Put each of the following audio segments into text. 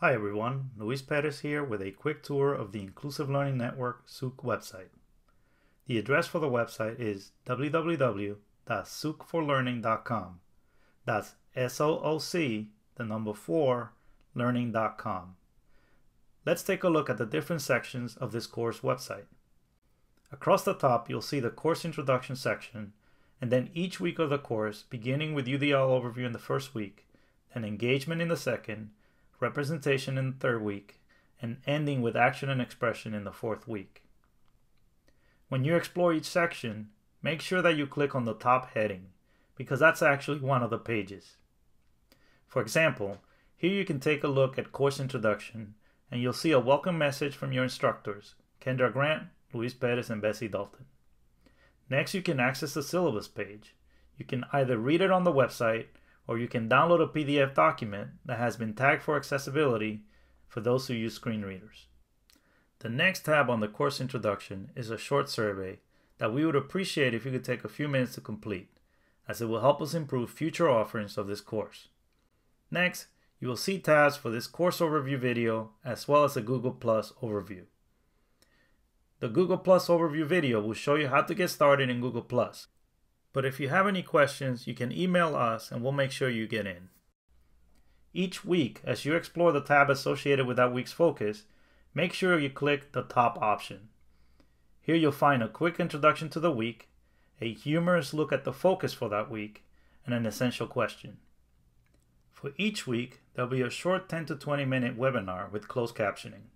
Hi everyone, Luis Perez here with a quick tour of the Inclusive Learning Network SOOC website. The address for the website is www.soocforlearning.com. That's SOOC, the number 4, learning.com. Let's take a look at the different sections of this course website. Across the top, you'll see the course introduction section, and then each week of the course, beginning with UDL overview in the first week, then engagement in the second, representation in the third week, and ending with action and expression in the fourth week. When you explore each section, make sure that you click on the top heading, because that's actually one of the pages. For example, here you can take a look at course introduction, and you'll see a welcome message from your instructors, Kendra Grant, Luis Perez, and Bessie Dalton. Next, you can access the syllabus page. You can either read it on the website, or you can download a PDF document that has been tagged for accessibility for those who use screen readers. The next tab on the course introduction is a short survey that we would appreciate if you could take a few minutes to complete, as it will help us improve future offerings of this course. Next, you will see tabs for this course overview video as well as a Google Plus overview. The Google Plus overview video will show you how to get started in Google Plus. But if you have any questions, you can email us and we'll make sure you get in. Each week, as you explore the tab associated with that week's focus, make sure you click the top option. Here you'll find a quick introduction to the week, a humorous look at the focus for that week, and an essential question. For each week, there'll be a short 10 to 20 minute webinar with closed captioning.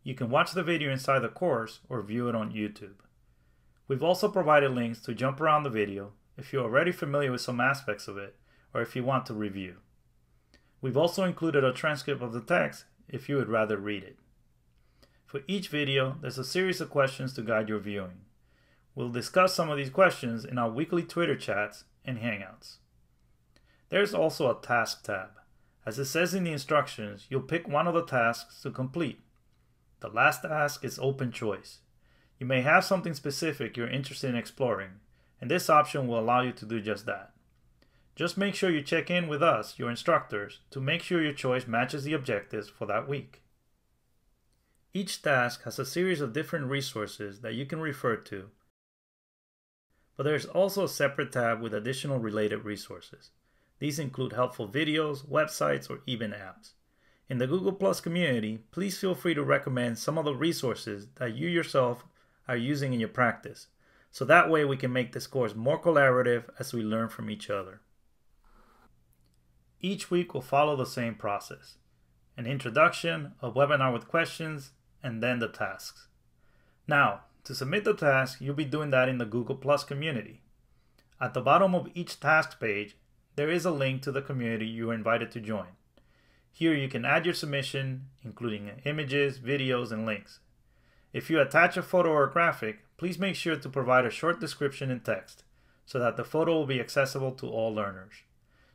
You can watch the video inside the course or view it on YouTube. We've also provided links to jump around the video if you're already familiar with some aspects of it or if you want to review. We've also included a transcript of the text if you would rather read it. For each video, there's a series of questions to guide your viewing. We'll discuss some of these questions in our weekly Twitter chats and Hangouts. There's also a task tab. As it says in the instructions, you'll pick one of the tasks to complete. The last task is open choice. You may have something specific you're interested in exploring, and this option will allow you to do just that. Just make sure you check in with us, your instructors, to make sure your choice matches the objectives for that week. Each task has a series of different resources that you can refer to, but there's also a separate tab with additional related resources. These include helpful videos, websites, or even apps. In the Google Plus community, please feel free to recommend some of the resources that you yourself are using in your practice, so that way we can make this course more collaborative as we learn from each other. Each week will follow the same process: an introduction, a webinar with questions, and then the tasks. Now, to submit the task, you'll be doing that in the Google Plus community. At the bottom of each task page, there is a link to the community you are invited to join. Here you can add your submission, including images, videos, and links. If you attach a photo or a graphic, please make sure to provide a short description in text so that the photo will be accessible to all learners.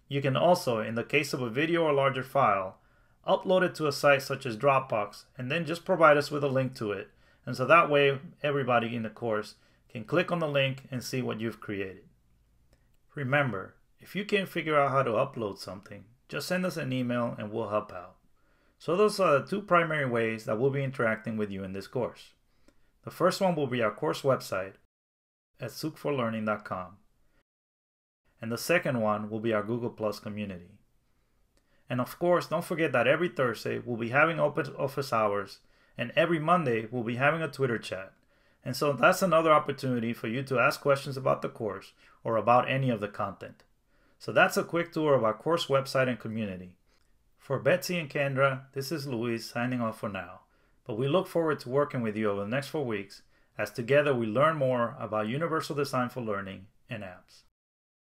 You can also, in the case of a video or larger file, upload it to a site such as Dropbox and then just provide us with a link to it, and so that way everybody in the course can click on the link and see what you've created. Remember, if you can't figure out how to upload something, just send us an email and we'll help out. So those are the two primary ways that we'll be interacting with you in this course. The first one will be our course website at soocforlearning.com. And the second one will be our Google Plus community. And of course, don't forget that every Thursday we'll be having open office hours, and every Monday we'll be having a Twitter chat. And so that's another opportunity for you to ask questions about the course or about any of the content. So that's a quick tour of our course website and community. For Betsy and Kendra, this is Luis signing off for now, but we look forward to working with you over the next 4 weeks as together we learn more about universal design for learning and apps.